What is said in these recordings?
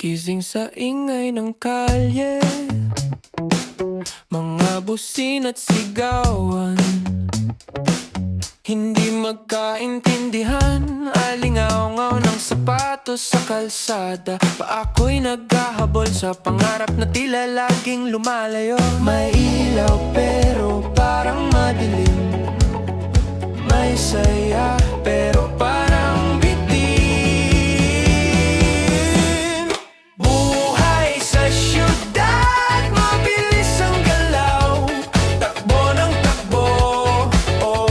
Gising sa ingay ng kalye, mga busin at sigawan. Hindi magkaintindihan, alingaw-ngaw ng sapatos sa kalsada. Pa ako'y naghahabol sa pangarap na tila laging lumalayo. May ilaw pero parang madilim, may saya pero parang bitin. Buhay sa syudad, mabilis ang galaw, takbo ng takbo, oh.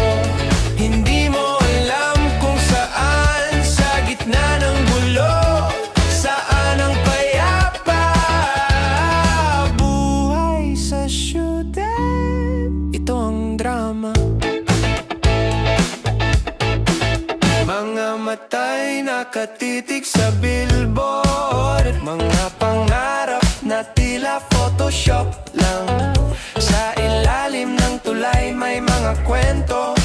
Hindi mo alam kung saan, sa gitna ng gulo, saan ang payapa. Buhay sa syudad, ito ang drama. Mga mata'y nakatitig sa billboard, mga pangarap na tila Photoshop lang. Sa ilalim ng tulay may mga kwento